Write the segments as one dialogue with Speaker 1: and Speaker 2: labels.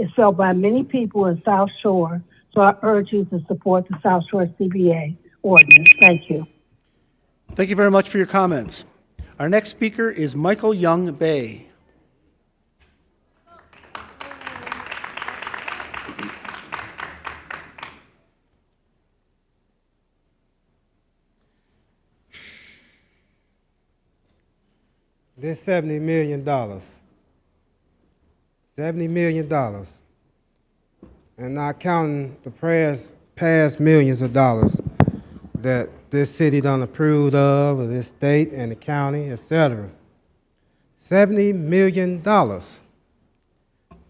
Speaker 1: is felt by many people in South Shore, so I urge you to support the South Shore CBA ordinance. Thank you.
Speaker 2: Thank you very much for your comments. Our next speaker is Michael Young Bay.
Speaker 3: This $70 million. $70 million. And not counting the past millions of dollars that this city done approved of, or this state and the county, etc. $70 million.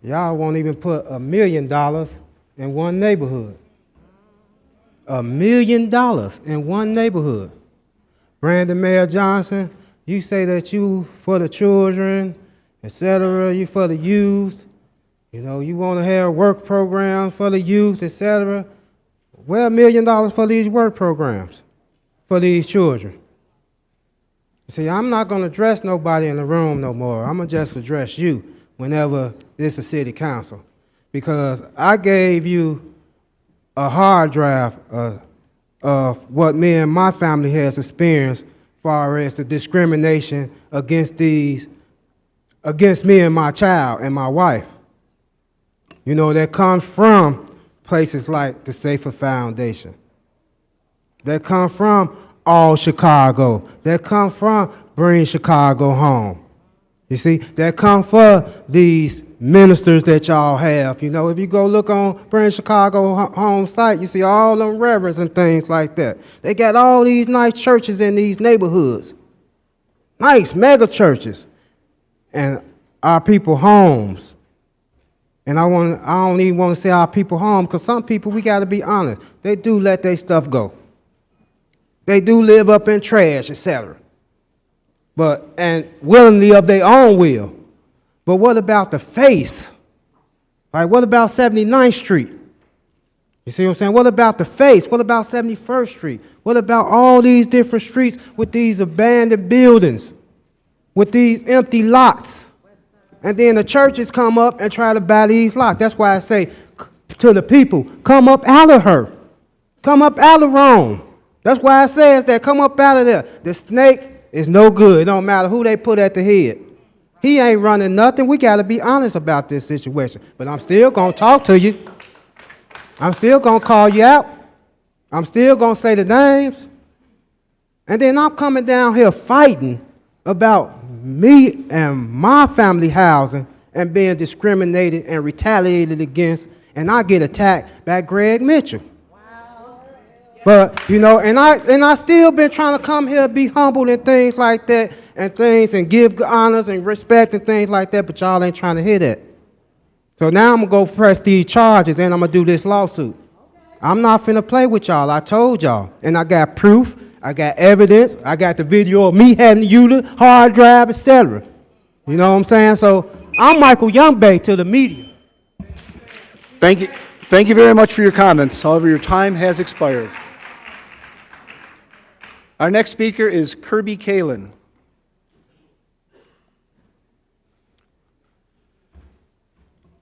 Speaker 3: Y'all won't even put $1 million in one neighborhood. $1 million in one neighborhood. Brandon Mayor Johnson, you say that you for the children, etc., you for the youth, you know, you want to have work programs for the youth, etc. Well, $1 million for these work programs for these children. See, I'm not going to address nobody in the room no more. I'm going to just address you whenever this is city council, because I gave you a hard drive of what me and my family has experienced as far as the discrimination against me and my child and my wife. You know, that comes from places like the Safer Foundation. That come from All Chicago. That come from Bring Chicago Home. You see, that come for these ministers that y'all have. You know, if you go look on Bring Chicago Home site, you see all them reverends and things like that. They got all these nice churches in these neighborhoods. Nice mega churches. And our people homes. And I don't even want to say our people home, because some people, we got to be honest, they do let their stuff go. They do live up in trash, etc. And willingly of their own will. But what about the face? Like, what about 79th Street? You see what I'm saying? What about the face? What about 71st Street? What about all these different streets with these abandoned buildings, with these empty lots? And then the churches come up and try to buy these lots. That's why I say to the people, come up out of her. Come up out of Rome. That's why I says that, come up out of there. The snake is no good. It don't matter who they put at the head. He ain't running nothing. We got to be honest about this situation. But I'm still going to talk to you. I'm still going to call you out. I'm still going to say the names. And then I'm coming down here fighting about me and my family housing and being discriminated and retaliated against, and I get attacked by Greg Mitchell. Wow. But, you know, and I still been trying to come here, be humble and things like that, and give honors and respect and things like that, but y'all ain't trying to hear that. So now I'm going to go press these charges and I'm going to do this lawsuit. I'm not finna play with y'all. I told y'all. And I got proof. I got evidence. I got the video of me having the unit, hard drive, etc. You know what I'm saying? So I'm Michael Youngbay to the media.
Speaker 2: Thank you. Thank you very much for your comments. However, your time has expired. Our next speaker is Kirby Kalin.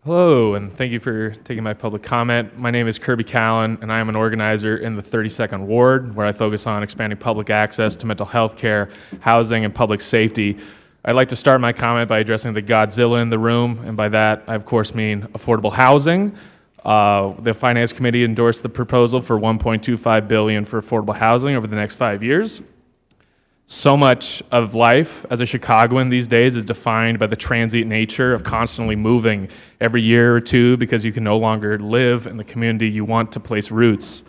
Speaker 4: Hello, and thank you for taking my public comment. My name is Kirby Callen, and I am an organizer in the 32nd Ward, where I focus on expanding public access to mental health care, housing, and public safety. I'd like to start my comment by addressing the Godzilla in the room, and by that, I of course mean affordable housing. The Finance Committee endorsed the proposal for $1.25 billion for affordable housing over the next 5 years. So much of life as a Chicagoan these days is defined by the transient nature of constantly moving every year or two because you can no longer live in the community you want to place roots.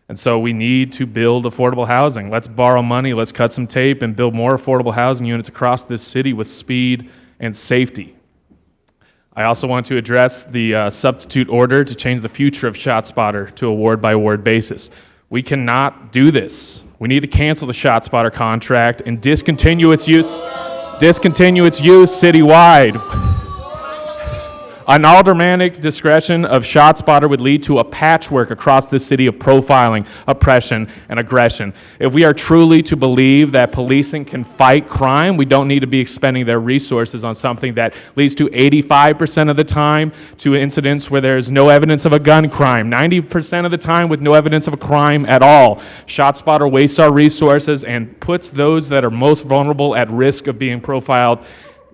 Speaker 4: And so we need to build affordable housing. Let's borrow money, let's cut some tape and build more affordable housing units across this city with speed and safety. I also want to address the substitute order to change the future of ShotSpotter to a ward-by-ward basis. We cannot do this. We need to cancel the ShotSpotter contract and discontinue its use citywide. An aldermanic discretion of ShotSpotter would lead to a patchwork across the city of profiling, oppression, and aggression. If we are truly to believe that policing can fight crime, we don't need to be expending their resources on something that leads to 85% of the time to incidents where there's no evidence of a gun crime, 90% of the time with no evidence of a crime at all. ShotSpotter wastes our resources and puts those that are most vulnerable at risk of being profiled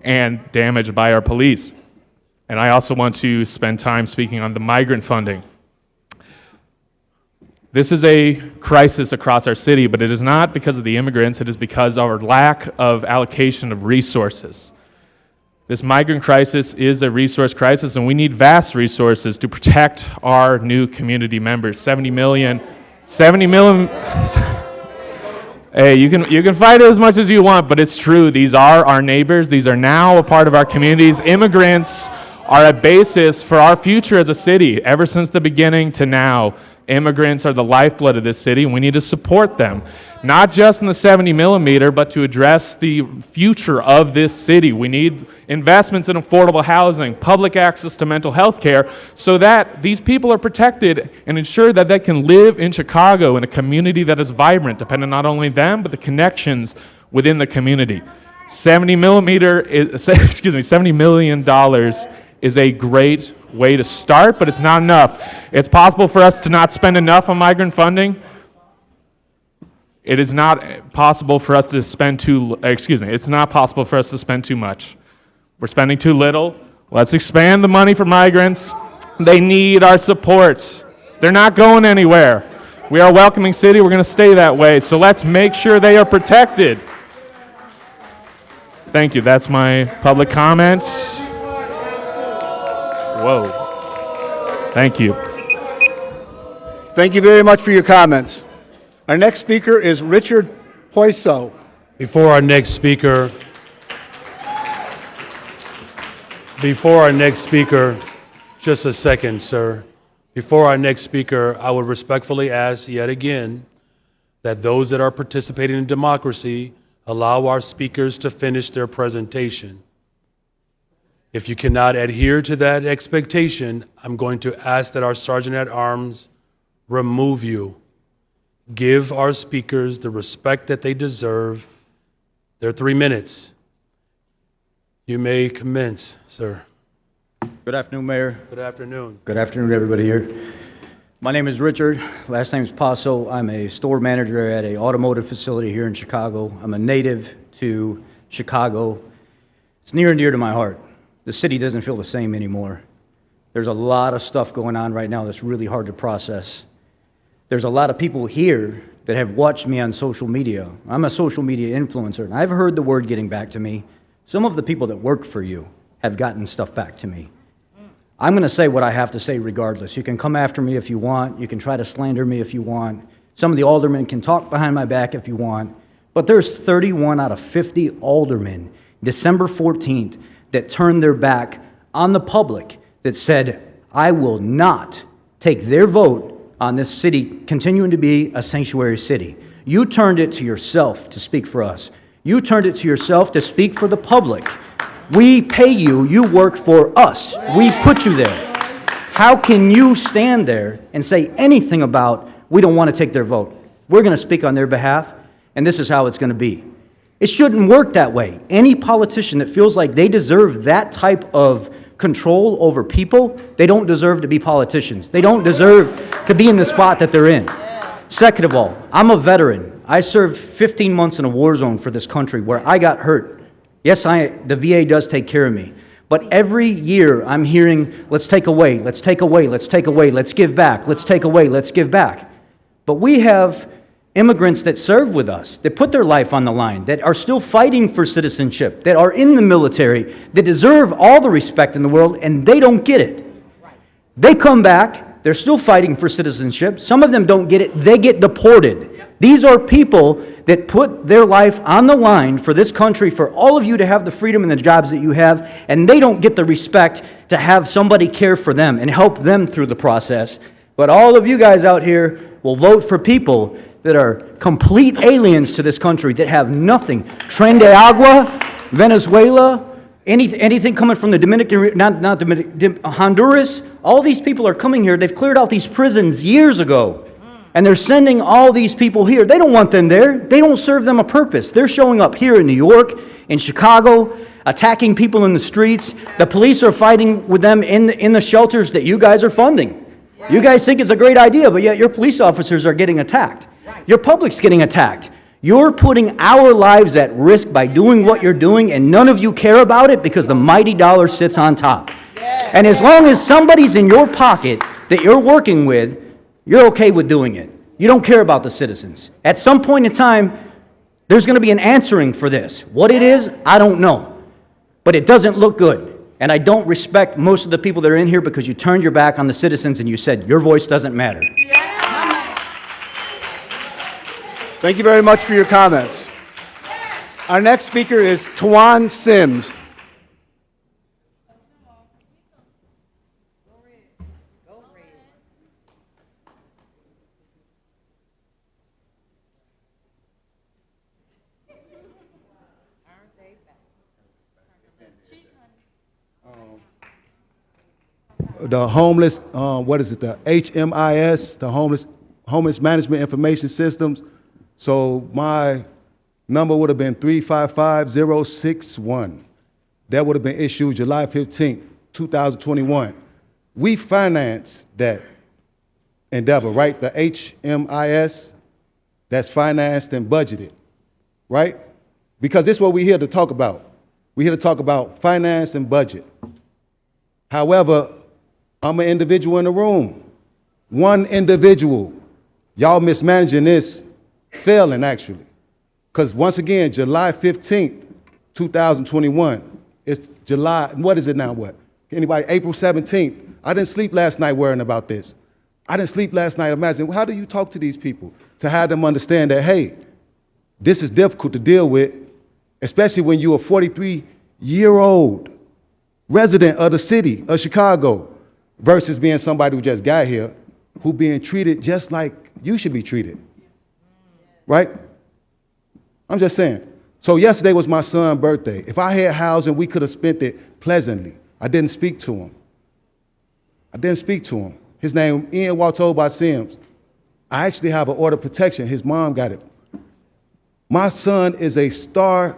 Speaker 4: and damaged by our police. And I also want to spend time speaking on the migrant funding. This is a crisis across our city, but it is not because of the immigrants, it is because of our lack of allocation of resources. This migrant crisis is a resource crisis, and we need vast resources to protect our new community members. 70 million. Hey, you can fight it as much as you want, but it's true. These are our neighbors. These are now a part of our communities. Immigrants are a basis for our future as a city. Ever since the beginning to now, immigrants are the lifeblood of this city, and we need to support them. Not just in the 70 millimeter, but to address the future of this city. We need investments in affordable housing, public access to mental health care, so that these people are protected and ensure that they can live in Chicago in a community that is vibrant, depending not only them, but the connections within the community. $70 million is a great way to start, but it's not enough. It's possible for us to not spend enough on migrant funding. It is not possible for us to spend it's not possible for us to spend too much. We're spending too little. Let's expand the money for migrants. They need our support. They're not going anywhere. We are a welcoming city. We're going to stay that way. So let's make sure they are protected. Thank you. That's my public comments. Whoa. Thank you.
Speaker 2: Thank you very much for your comments. Our next speaker is Richard Poiso.
Speaker 5: Before our next speaker, just a second, sir. Before our next speaker, I would respectfully ask yet again that those that are participating in democracy allow our speakers to finish their presentation. If you cannot adhere to that expectation, I'm going to ask that our Sergeant at Arms remove you. Give our speakers the respect that they deserve. They're 3 minutes. You may commence, sir.
Speaker 6: Good afternoon, Mayor.
Speaker 5: Good afternoon.
Speaker 6: Good afternoon, everybody here. My name is Richard. Last name is Paso. I'm a store manager at an automotive facility here in Chicago. I'm a native to Chicago. It's near and dear to my heart. The city doesn't feel the same anymore. There's a lot of stuff going on right now that's really hard to process. There's a lot of people here that have watched me on social media. I'm a social media influencer, and I've heard the word getting back to me. Some of the people that work for you have gotten stuff back to me. I'm going to say what I have to say regardless. You can come after me if you want. You can try to slander me if you want. Some of the aldermen can talk behind my back if you want. But there's 31 out of 50 aldermen, December 14th, that turned their back on the public, that said, I will not take their vote on this city continuing to be a sanctuary city. You turned it to yourself to speak for us. You turned it to yourself to speak for the public. We pay you, you work for us. We put you there. How can you stand there and say anything about, we don't want to take their vote? We're going to speak on their behalf, and this is how it's going to be. It shouldn't work that way. Any politician that feels like they deserve that type of control over people, they don't deserve to be politicians. They don't deserve to be in the spot that they're in. Second of all, I'm a veteran. I served 15 months in a war zone for this country where I got hurt. Yes, the VA does take care of me. But every year I'm hearing, let's take away, let's take away, let's take away, let's give back, let's take away, let's give back. But we have immigrants that serve with us, that put their life on the line, that are still fighting for citizenship, that are in the military, that deserve all the respect in the world, and they don't get it. They come back, they're still fighting for citizenship. Some of them don't get it, they get deported. These are people that put their life on the line for this country, for all of you to have the freedom and the jobs that you have, and they don't get the respect to have somebody care for them and help them through the process. But all of you guys out here will vote for people that are complete aliens to this country, that have nothing. Tren de Agua, Venezuela, Anything coming from the Honduras, all these people are coming here. They've cleared out these prisons years ago. And they're sending all these people here. They don't want them there. They don't serve them a purpose. They're showing up here in New York, in Chicago, attacking people in the streets. The police are fighting with them in the shelters that you guys are funding. You guys think it's a great idea, but yet your police officers are getting attacked. Your public's getting attacked. You're putting our lives at risk by doing what you're doing, and none of you care about it because the mighty dollar sits on top. And as long as somebody's in your pocket that you're working with, you're okay with doing it. You don't care about the citizens. At some point in time, there's going to be an answering for this. What it is, I don't know. But it doesn't look good. And I don't respect most of the people that are in here because you turned your back on the citizens and you said your voice doesn't matter.
Speaker 2: Thank you very much for your comments. Our next speaker is Tawan Sims.
Speaker 7: The homeless, what is it, the HMIS, the homeless management information systems. So my number would have been 355061. That would have been issued July 15th, 2021. We financed that endeavor, right? The HMIS, that's financed and budgeted, right? Because this is what we're here to talk about. We're here to talk about finance and budget. However, I'm an individual in the room. One individual. Y'all mismanaging this, failing actually. Because once again, July 15th, 2021, it's July, what is it now, what? Anybody, April 17th. I didn't sleep last night worrying about this. I didn't sleep last night imagining, how do you talk to these people to have them understand that, hey, this is difficult to deal with, especially when you're a 43-year-old resident of the city of Chicago versus being somebody who just got here, who being treated just like you should be treated, right? I'm just saying. So yesterday was my son's birthday. If I had housing, we could have spent it pleasantly. I didn't speak to him. His name, Ian Waltoba Sims. I actually have an order of protection. His mom got it. My son is a star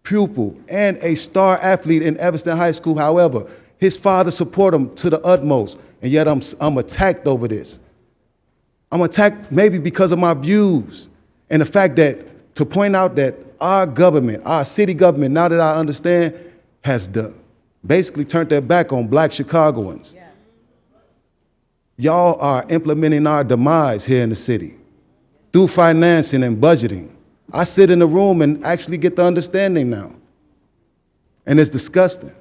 Speaker 7: pupil and a star athlete in Evanston High School. However, his father supported him to the utmost, and yet I'm attacked over this. I'm attacked maybe because of my views and the fact that, to point out that our government, our city government, now that I understand, has basically turned their back on black Chicagoans. Yeah. Y'all are implementing our demise here in the city through financing and budgeting. I sit in the room and actually get the understanding now. And it's disgusting.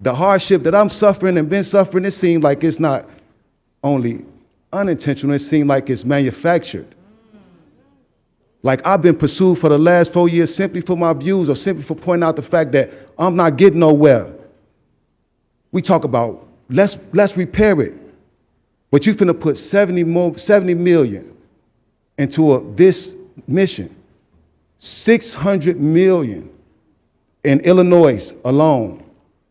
Speaker 7: The hardship that I'm suffering and been suffering, it seems like it's not only unintentional, it seems like it's manufactured. Like I've been pursued for the last 4 years simply for my views or simply for pointing out the fact that I'm not getting nowhere. We talk about, let's repair it. But you're finna put 70 million into this mission. 600 million in Illinois alone.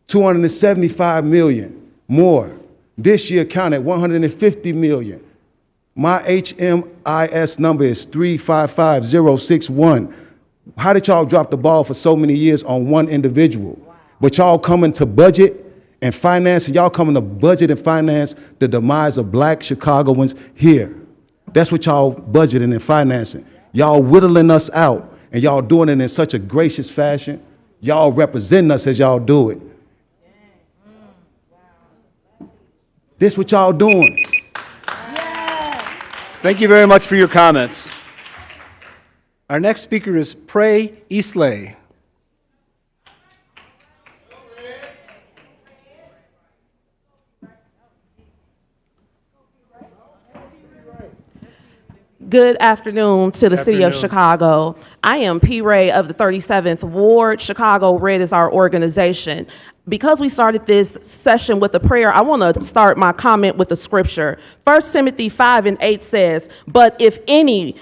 Speaker 7: 275 million more. This year counted 150 million. My HMIS number is 355061. How did y'all drop the ball for so many years on one individual? Wow. But y'all coming to budget and finance, and y'all coming to budget and finance the demise of black Chicagoans here. That's what y'all budgeting and financing. Y'all whittling us out, and y'all doing it in such a gracious fashion. Y'all representing us as y'all do it. This what y'all doing.
Speaker 2: Thank you very much for your comments. Our next speaker is Prey Eastley.
Speaker 8: Good afternoon to the city of Chicago. I am P. Ray of the 37th Ward. Chicago Red is our organization. Because we started this session with a prayer, I want to start my comment with a scripture. 1 Timothy 5:8 says, "But if any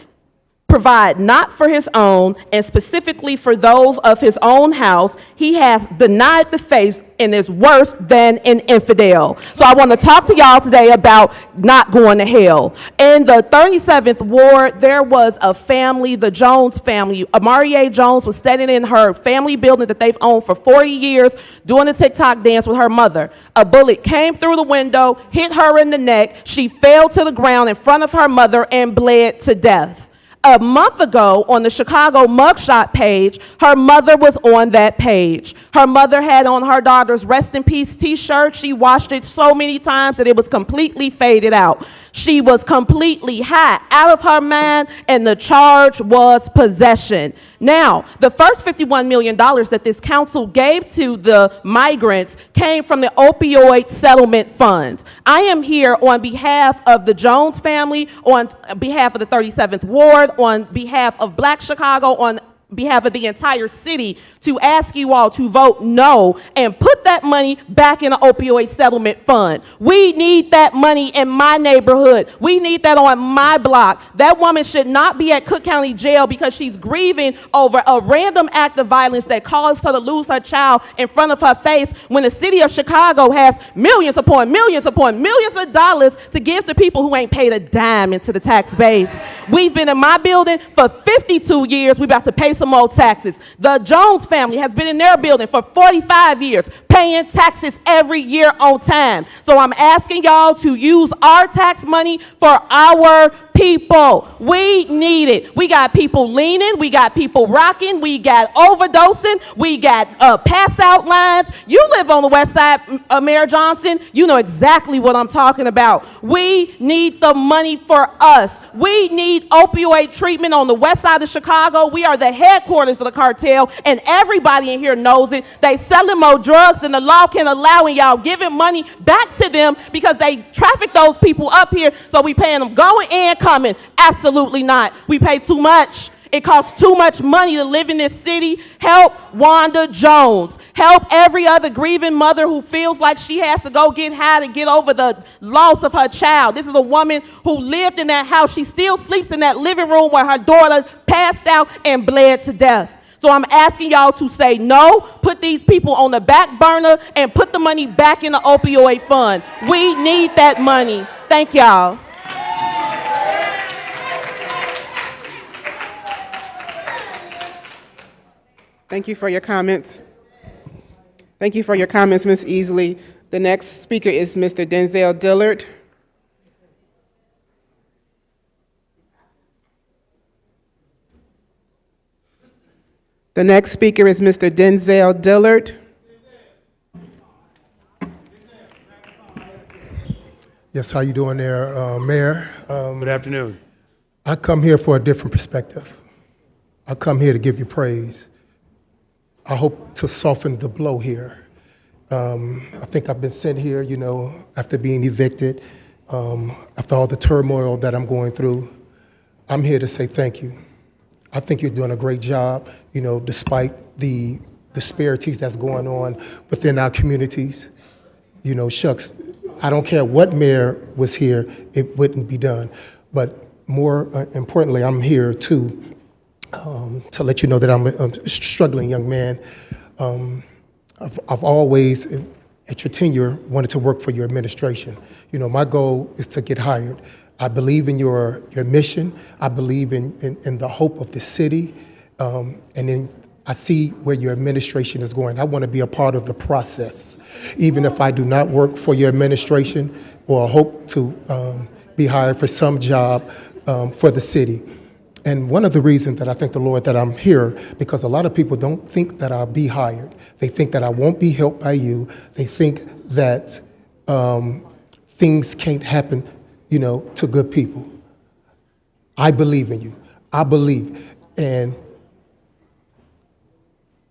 Speaker 8: provide not for his own, and specifically for those of his own house, he hath denied the faith and is worse than an infidel. So I want to talk to y'all today about not going to hell. In the 37th ward, there was a family, the Jones family. Amarie Jones was standing in her family building that they've owned for 40 years, doing a TikTok dance with her mother. A bullet came through the window, hit her in the neck. She fell to the ground in front of her mother and bled to death. A month ago, on the Chicago mugshot page, her mother was on that page. Her mother had on her daughter's Rest in Peace t-shirt. She washed it so many times that it was completely faded out. She was completely high, out of her mind, and the charge was possession. Now, the first $51 million that this council gave to the migrants came from the opioid settlement funds. I am here on behalf of the Jones family, on behalf of the 37th ward, on behalf of Black Chicago, on behalf of the entire city, to ask you all to vote no and put that money back in the opioid settlement fund. We need that money in my neighborhood. We need that on my block. That woman should not be at Cook County Jail because she's grieving over a random act of violence that caused her to lose her child in front of her face, when the city of Chicago has millions upon millions upon millions of dollars to give to people who ain't paid a dime into the tax base. We've been in my building for 52 years. We're about to pay some more taxes. The Jones family has been in their building for 45 years, paying taxes every year on time. So I'm asking y'all to use our tax money for our people. We need it. We got people leaning, we got people rocking, we got overdosing, we got pass out lines. You live on the west side, Mayor Johnson, you know exactly what I'm talking about. We need the money for us. We need opioid treatment on the west side of Chicago. We are the headquarters of the cartel, and everybody in here knows it. They selling more drugs than the law can allow, and y'all giving money back to them because they traffic those people up here, so we paying them going and coming. Absolutely not. We pay too much. It costs too much money to live in this city. Help Wanda Jones. Help every other grieving mother who feels like she has to go get high to get over the loss of her child. This is a woman who lived in that house. She still sleeps in that living room where her daughter passed out and bled to death. So I'm asking y'all to say no, put these people on the back burner, and put the money back in the opioid fund. We need that money. Thank y'all.
Speaker 9: Thank you for your comments. Thank you for your comments, Ms. Easley. The next speaker is Mr. Denzel Dillard. The next speaker is Mr. Denzel Dillard.
Speaker 10: Yes, how you doing there, Mayor?
Speaker 5: Good afternoon.
Speaker 10: I come here for a different perspective. I come here to give you praise. I hope to soften the blow here. I think I've been sent here, you know, after being evicted, after all the turmoil that I'm going through. I'm here to say thank you. I think you're doing a great job, you know, despite the disparities that's going on within our communities. You know, shucks, I don't care what mayor was here, it wouldn't be done. But more importantly, I'm here to let you know that I'm a struggling young man. I've always, at your tenure, wanted to work for your administration. You know, my goal is to get hired. I believe in your mission. I believe in the hope of the city. And then I see where your administration is going. I want to be a part of the process. Even if I do not work for your administration or hope to be hired for some job for the city. And one of the reasons that I thank the Lord that I'm here, because a lot of people don't think that I'll be hired. They think that I won't be helped by you. They think that things can't happen, you know, to good people. I believe in you. I believe. And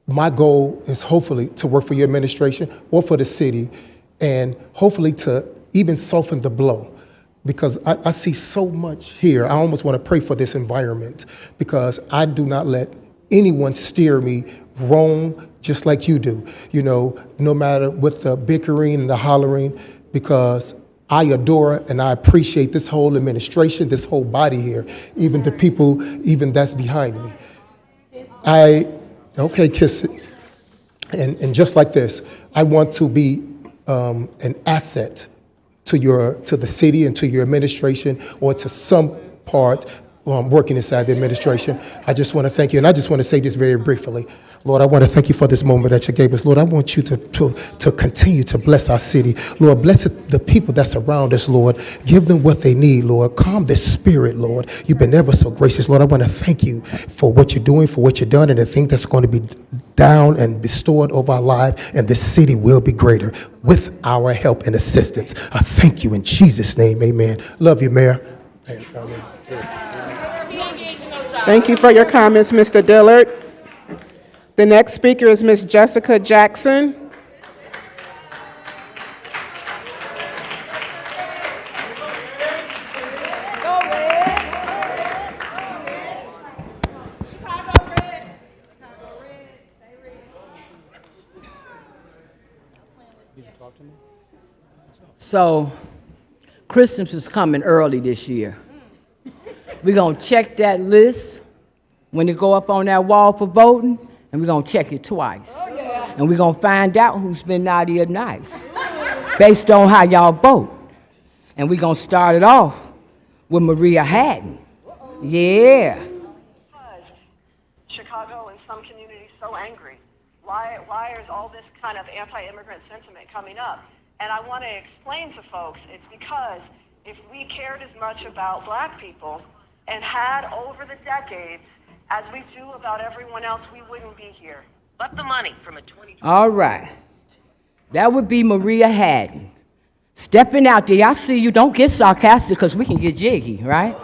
Speaker 10: my goal is hopefully to work for your administration or for the city, and hopefully to even soften the blow. Because I see so much here. I almost want to pray for this environment, because I do not let anyone steer me wrong just like you do. You know, no matter with the bickering and the hollering, because I adore and I appreciate this whole administration, this whole body here, even the people, even that's behind me. Okay, kiss it. And just like this, I want to be an asset to the city and to your administration, or to some part working inside the administration. I just want to thank you, and I just want to say this very briefly. Lord, I want to thank you for this moment that you gave us. Lord, I want you to continue to bless our city. Lord, bless the people that surround us, Lord. Give them what they need, Lord. Calm their spirit, Lord. You've been ever so gracious, Lord. I want to thank you for what you're doing, for what you've done, and the thing that's going to be down and bestowed over our life, and this city will be greater with our help and assistance. I thank you in Jesus' name, amen. Love you, Mayor.
Speaker 9: Thank you for your comments, Mr. Dillard. The next speaker is Ms. Jessica Jackson.
Speaker 11: So, Christmas is coming early this year. We're going to check that list when it go up on that wall for voting, and we're going to check it twice. And we're going to find out who's been naughty or nice based on how y'all vote. And we're going to start it off with Maria Haddon. Yeah.
Speaker 12: Chicago and some communities so angry? Why is all this kind of anti-immigrant sentiment coming up? And I want to explain to folks, it's because if we cared as much about black people and had over the decades as we do about everyone else, we wouldn't be here. But the money from a 2020.
Speaker 11: All right. That would be Maria Haddon. Stepping out there. I see you. Don't get sarcastic because we can get jiggy, right?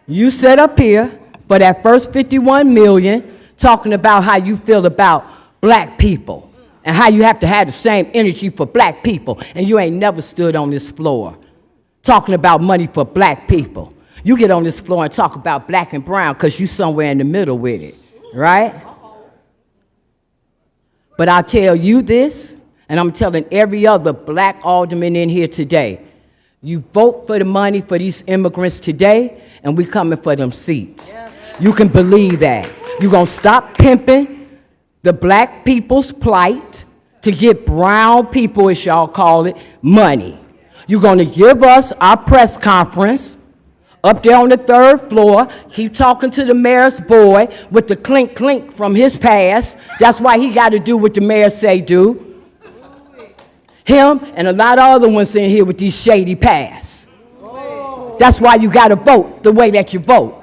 Speaker 11: You set up here for that first 51 million talking about how you feel about black people and how you have to have the same energy for black people, and you ain't never stood on this floor talking about money for black people. You get on this floor and talk about black and brown because you somewhere in the middle with it, right? But I'll tell you this, and I'm telling every other black alderman in here today, you vote for the money for these immigrants today, and we coming for them seats. You can believe that. You're going to stop pimping the black people's plight to get brown people, as y'all call it, money. You're going to give us our press conference up there on the 3rd floor, keep talking to the mayor's boy with the clink clink from his past. That's why he got to do what the mayor say do. Him and a lot of other ones in here with these shady pasts. That's why you got to vote the way that you vote.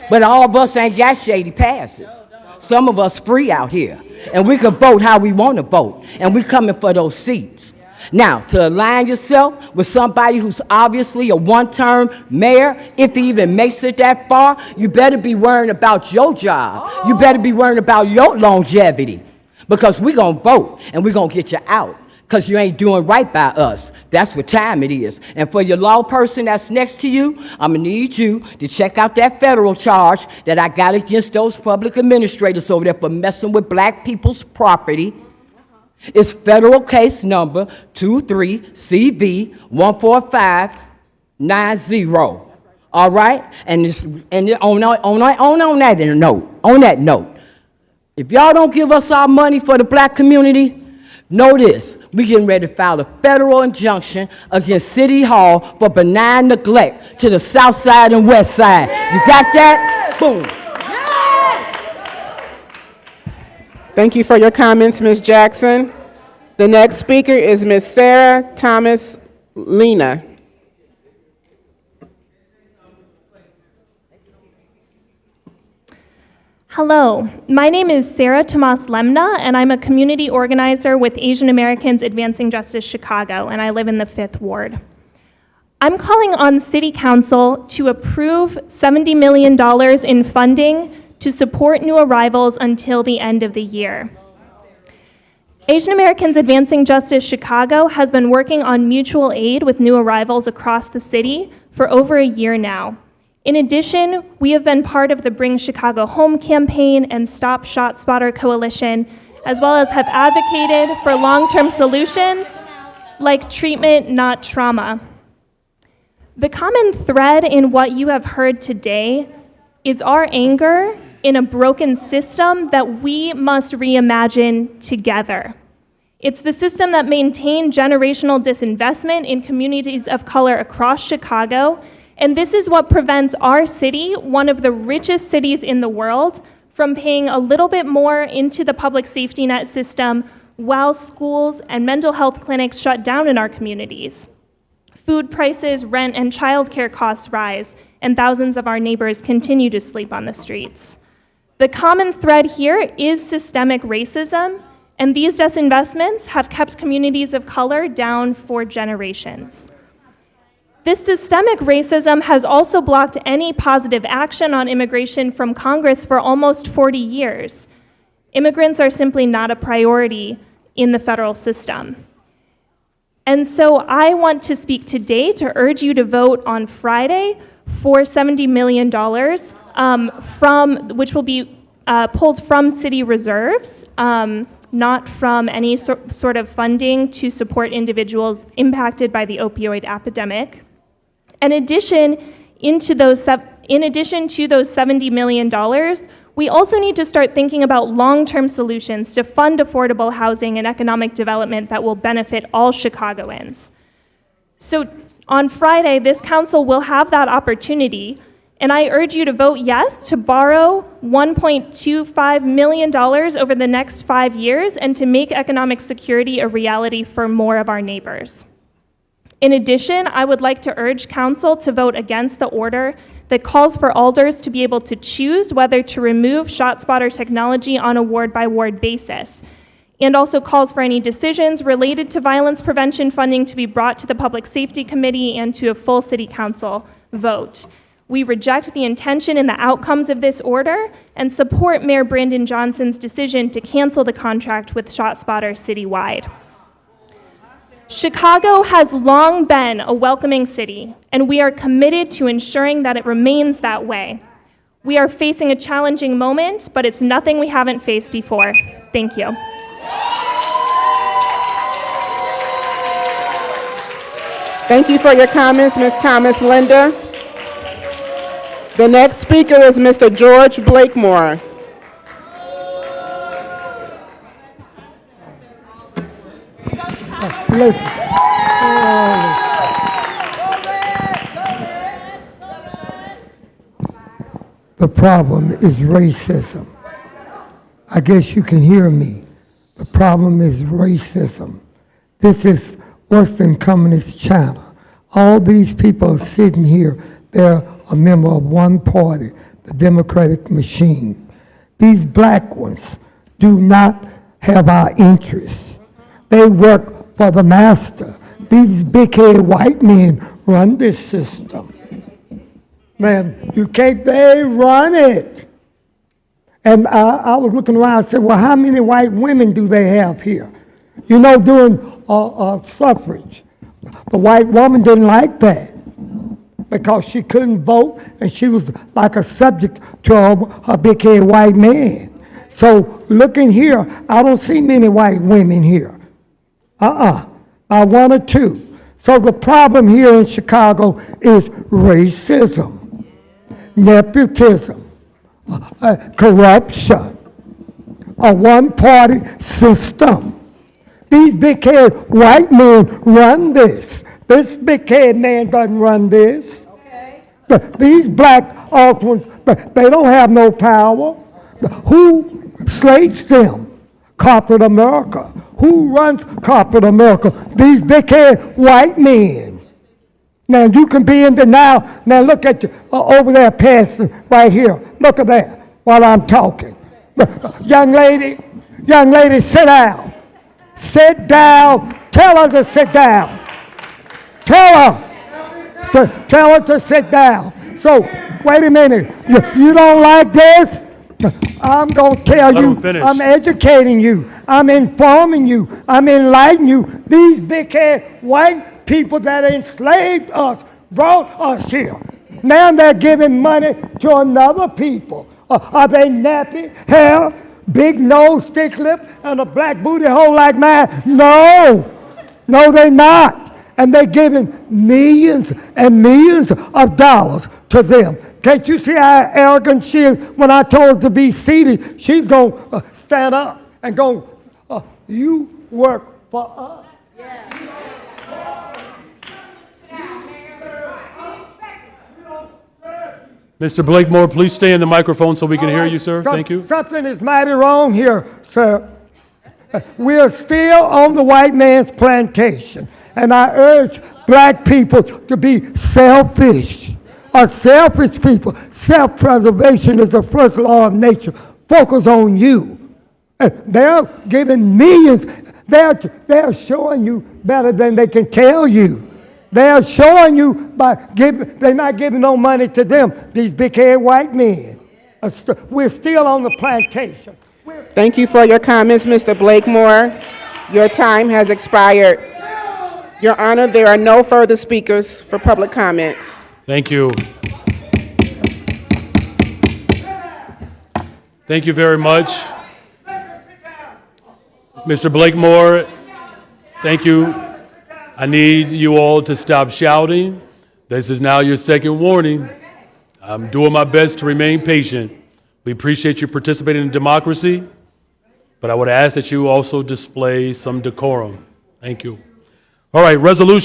Speaker 11: But all of us ain't got shady passes. Some of us free out here, and we can vote how we want to vote, and we coming for those seats. Now, to align yourself with somebody who's obviously a one-term mayor, if he even makes it that far, you better be worrying about your job. You better be worrying about your longevity, because we're going to vote, and we're going to get you out, because you ain't doing right by us. That's what time it is. And for your law person that's next to you, I'm going to need you to check out that federal charge that I got against those public administrators over there for messing with black people's property. It's federal case number 23CV14590. All right? And on that note, if y'all don't give us our money for the black community, know this, we getting ready to file a federal injunction against City Hall for benign neglect to the south side and west side. You got that? Boom.
Speaker 9: Thank you for your comments, Ms. Jackson. The next speaker is Ms. Sarah Thomas Lena.
Speaker 13: Hello, my name is Sarah Tomas Lemna, and I'm a community organizer with Asian Americans Advancing Justice Chicago, and I live in the 5th Ward. I'm calling on City Council to approve $70 million in funding to support new arrivals until the end of the year. Asian Americans Advancing Justice Chicago has been working on mutual aid with new arrivals across the city for over a year now. In addition, we have been part of the Bring Chicago Home campaign and Stop Shot Spotter Coalition, as well as have advocated for long-term solutions like treatment, not trauma. The common thread in what you have heard today is our anger in a broken system that we must reimagine together. It's the system that maintained generational disinvestment in communities of color across Chicago, and this is what prevents our city, one of the richest cities in the world, from paying a little bit more into the public safety net system while schools and mental health clinics shut down in our communities. Food prices, rent, and childcare costs rise, and thousands of our neighbors continue to sleep on the streets. The common thread here is systemic racism, and these disinvestments have kept communities of color down for generations. This systemic racism has also blocked any positive action on immigration from Congress for almost 40 years. Immigrants are simply not a priority in the federal system. And so I want to speak today to urge you to vote on Friday for $70 million, which will be pulled from city reserves, not from any sort of funding to support individuals impacted by the opioid epidemic. In addition to those $70 million, we also need to start thinking about long-term solutions to fund affordable housing and economic development that will benefit all Chicagoans. So on Friday, this council will have that opportunity, and I urge you to vote yes to borrow $1.25 million over the next 5 years and to make economic security a reality for more of our neighbors. In addition, I would like to urge council to vote against the order that calls for alders to be able to choose whether to remove ShotSpotter technology on a ward-by-ward basis, and also calls for any decisions related to violence prevention funding to be brought to the Public Safety Committee and to a full City Council vote. We reject the intention and the outcomes of this order and support Mayor Brandon Johnson's decision to cancel the contract with ShotSpotter citywide. Chicago has long been a welcoming city, and we are committed to ensuring that it remains that way. We are facing a challenging moment, but it's nothing we haven't faced before. Thank you.
Speaker 9: Thank you for your comments, Ms. Thomas Linda. The next speaker is Mr. George Blakemore.
Speaker 14: The problem is racism. I guess you can hear me. The problem is racism. This is worse than Communist China. All these people sitting here, they're a member of one party, the Democratic machine. These black ones do not have our interests. They work for the master. These big-headed white men run this system. Man, they run it. And I was looking around and said, well, how many white women do they have here? You know, doing suffrage. The white woman didn't like that because she couldn't vote and she was like a subject to a big-headed white man. So looking here, I don't see many white women here. I one or two. So the problem here in Chicago is racism, nepotism, corruption, a one-party system. These big-headed white men run this. This big-headed man doesn't run this. Okay. These black ones, they don't have no power. Who slates them? Corporate America. Who runs corporate America? These big-headed white men. Now, you can be in denial. Now, look at you over there, passing right here. Look at that while I'm talking. Young lady, sit down. Sit down. Tell her to sit down. Tell her to sit down. So, wait a minute. You don't like this? I'm going to tell you. I'm educating you. I'm informing you. I'm enlightening you. These big-headed white people that enslaved us brought us here. Now they're giving money to another people. Are they nappy, hair, big nose, thick lip, and a black booty hole like mine? No. No, they're not. And they're giving millions and millions of dollars to them. Can't you see how arrogant she is? When I told her to be seated, she's going to stand up and go, you work for us.
Speaker 5: Mr. Blakemore, please stay in the microphone so we can hear you, sir. Thank you.
Speaker 14: Something is mighty wrong here, sir. We are still on the white man's plantation. And I urge black people to be selfish. Are selfish people. Self-preservation is the first law of nature. Focus on you. They're giving millions. They're showing you better than they can tell you. They're showing you by giving, they're not giving no money to them, these big-headed white men. We're still on the plantation.
Speaker 9: Thank you for your comments, Mr. Blakemore. Your time has expired. Your Honor, there are no further speakers for public comments.
Speaker 5: Thank you. Thank you very much. Mr. Blakemore, thank you. I need you all to stop shouting. This is now your second warning. I'm doing my best to remain patient. We appreciate you participating in democracy, but I would ask that you also display some decorum. Thank you. All right, resolution.